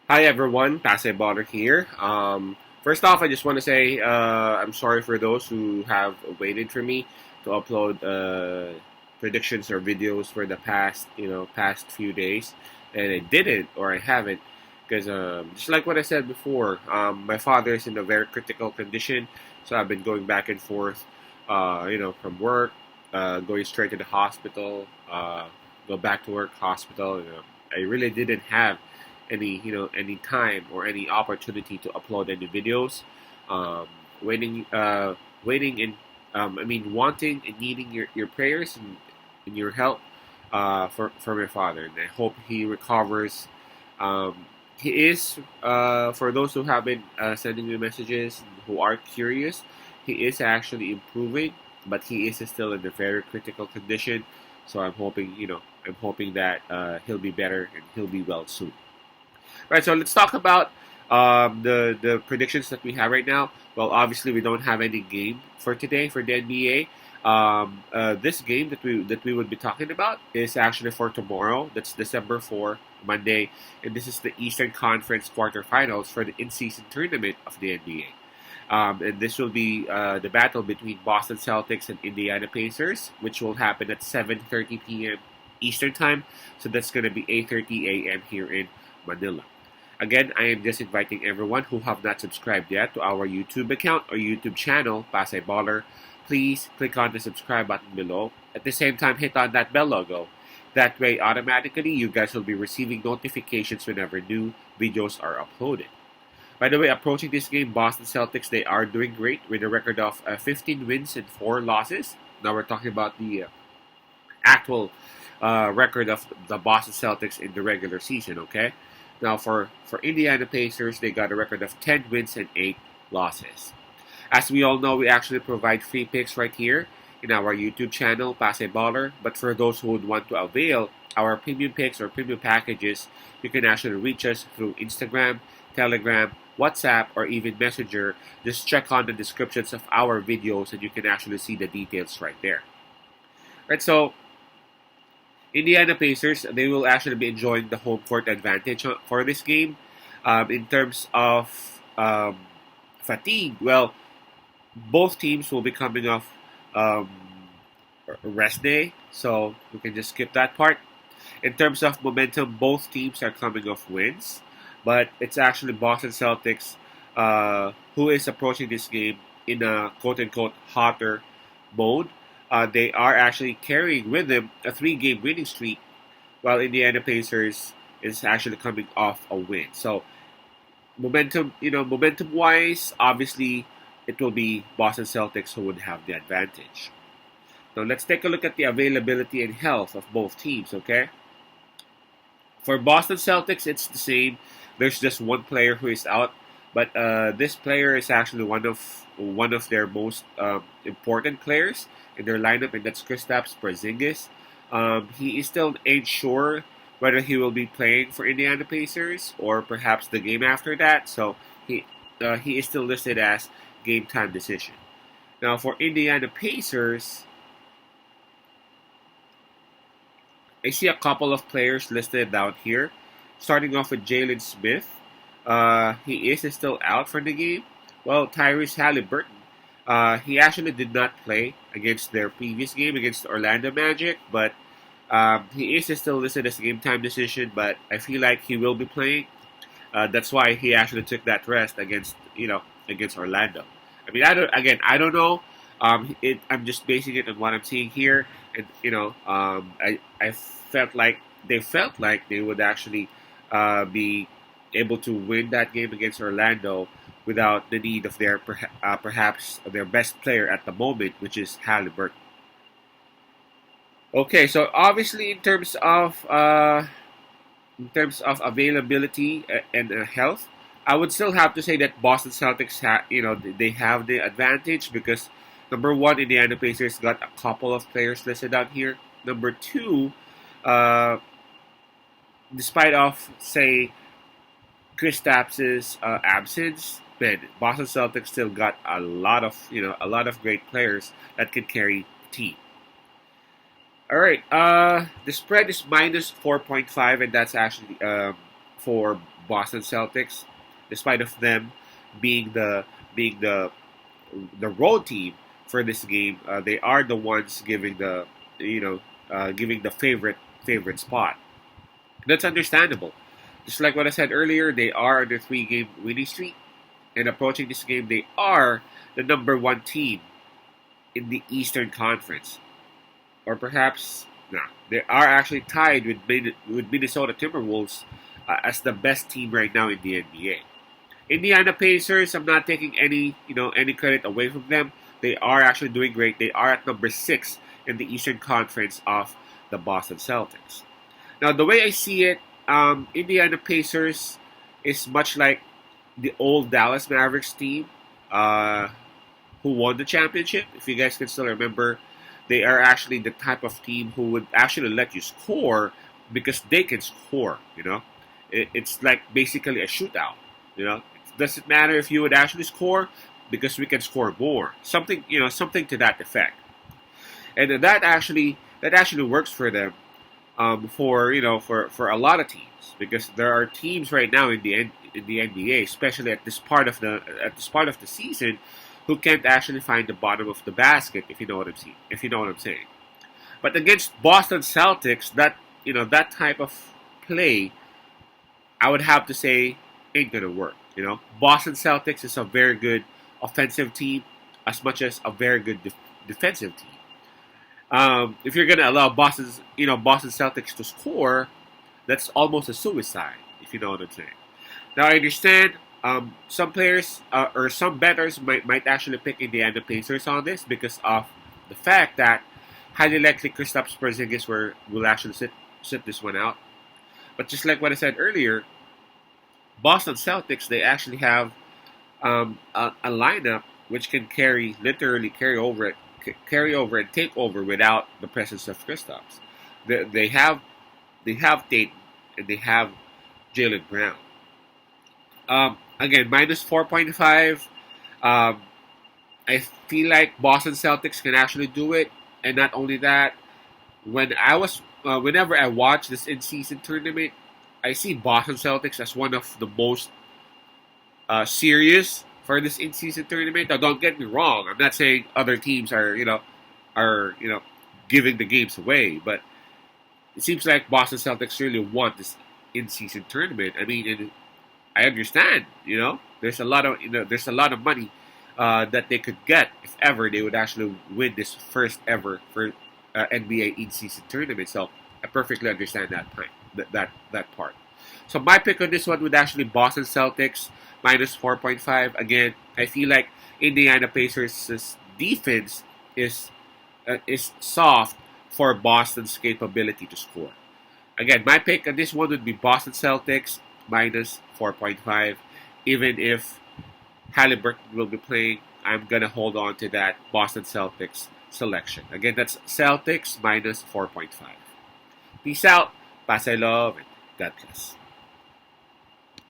Hi everyone, Pase Bonner here. First off, I just want to say I'm sorry for those who have waited for me to upload predictions or videos for the past few days, and I didn't or I haven't because just like what I said before, my father is in a very critical condition, so I've been going back and forth, from work, going straight to the hospital, go back to work, hospital. I really didn't have any time or any opportunity to upload any videos. Um, waiting waiting and wanting and needing your prayers and your help for my father, and I hope he recovers. He is for those who have been sending me messages who are curious, he is actually improving, but he is still in a very critical condition. So I'm hoping that he'll be better and he'll be well soon. Right, so let's talk about the predictions that we have right now. Well, obviously we don't have any game for today for the NBA. This game that we would be talking about is actually for tomorrow. That's December 4, Monday, and this is the Eastern Conference quarterfinals for the in-season tournament of the NBA. And this will be the battle between Boston Celtics and Indiana Pacers, which will happen at 7:30 p.m. Eastern Time. So that's going to be 8:30 a.m. here in Manila. Again, I am just inviting everyone who have not subscribed yet to our YouTube account or YouTube channel, Pasay Baller. Please click on the subscribe button below. At the same time, hit on that bell logo. That way, automatically, you guys will be receiving notifications whenever new videos are uploaded. By the way, approaching this game, Boston Celtics, they are doing great with a record of 15 wins and 4 losses. Now we're talking about the actual record of the Boston Celtics in the regular season, okay? Now, for Indiana Pacers, they got a record of 10 wins and 8 losses. As we all know, we actually provide free picks right here in our YouTube channel, Pase Baller. But for those who would want to avail our premium picks or premium packages, you can actually reach us through Instagram, Telegram, WhatsApp, or even Messenger. Just check on the descriptions of our videos and you can actually see the details right there. Right, so Indiana Pacers, they will actually be enjoying the home court advantage for this game. In terms of fatigue, well, both teams will be coming off um, rest day, so we can just skip that part. In terms of momentum, both teams are coming off wins, but it's actually Boston Celtics who is approaching this game in a quote unquote hotter mode. They are actually carrying with them a 3 game winning streak, while Indiana Pacers is actually coming off a win. So momentum wise, obviously it will be Boston Celtics who would have the advantage. Now let's take a look at the availability and health of both teams, okay? For Boston Celtics, it's the same. There's just one player who is out, but this player is actually one of their most important players in their lineup, and that's Kristaps Porzingis. He is still ain't sure whether he will be playing for Indiana Pacers or perhaps the game after that. So he is still listed as game time decision. Now for Indiana Pacers, I see a couple of players listed down here. Starting off with Jalen Smith. He is still out for the game. Well, Tyrese Halliburton. He actually did not play against their previous game against Orlando Magic, but he is still listed as a game time decision. But I feel like he will be playing. That's why he actually took that rest against Orlando. I don't know. I'm just basing it on what I'm seeing here, and I felt like they would actually be able to win that game against Orlando without the need of their perhaps their best player at the moment, which is Halliburton. Okay, so obviously in terms of availability and health, I would still have to say that Boston Celtics they have the advantage because number one, Indiana Pacers got a couple of players listed down here. Number two, uh, despite of say Kristaps' absence, man, Boston Celtics still got a lot of great players that can carry the team. All right, the spread is minus 4.5, and that's actually for Boston Celtics, despite of them being the road team for this game. They are the ones giving the giving the favorite spot. That's understandable. Just like what I said earlier, they are on their 3-game winning streak, and approaching this game, they are the number one team in the Eastern Conference, or perhaps nah, they are actually tied with Minnesota Timberwolves as the best team right now in the NBA. Indiana Pacers, I'm not taking any credit away from them. They are actually doing great. They are at number 6 in the Eastern Conference of the Boston Celtics. Now, the way I see it, Indiana Pacers is much like the old Dallas Mavericks team who won the championship. If you guys can still remember, they are actually the type of team who would actually let you score because they can score. It's like basically a shootout. It doesn't matter if you would actually score because we can score more. Something to that effect. And that actually works for them for a lot of teams, because there are teams right now in the NBA, especially at this part of the season, who can't actually find the bottom of the basket, if you know what I'm saying. But against Boston Celtics, that type of play, I would have to say, ain't gonna work. Boston Celtics is a very good offensive team as much as a very good defensive team. If you're gonna allow Boston Celtics to score, that's almost a suicide, if you know what I'm saying. Now I understand some players or some bettors might actually pick Indiana Pacers on this because of the fact that highly likely Kristaps Porzingis will actually sit this one out. But just like what I said earlier, Boston Celtics, they actually have a lineup which can literally carry over and take over without the presence of Kristaps. They have Dayton and they have Jaylen Brown. Again, minus 4.5. I feel like Boston Celtics can actually do it, and not only that, whenever I watch this in-season tournament, I see Boston Celtics as one of the most serious for this in-season tournament. Now, don't get me wrong. I'm not saying other teams are giving the games away, but it seems like Boston Celtics really want this in-season tournament. I mean, I understand. There's a lot of money that they could get if ever they would actually win this first ever for NBA in-season tournament. So I perfectly understand that part. So my pick on this one would actually Boston Celtics minus 4.5. Again, I feel like Indiana Pacers' defense is soft for Boston's capability to score. Again, my pick on this one would be Boston Celtics minus 4.5. Even if Halliburton will be playing, I'm going to hold on to that Boston Celtics selection. Again, that's Celtics minus 4.5. Peace out. Pasay love and God bless.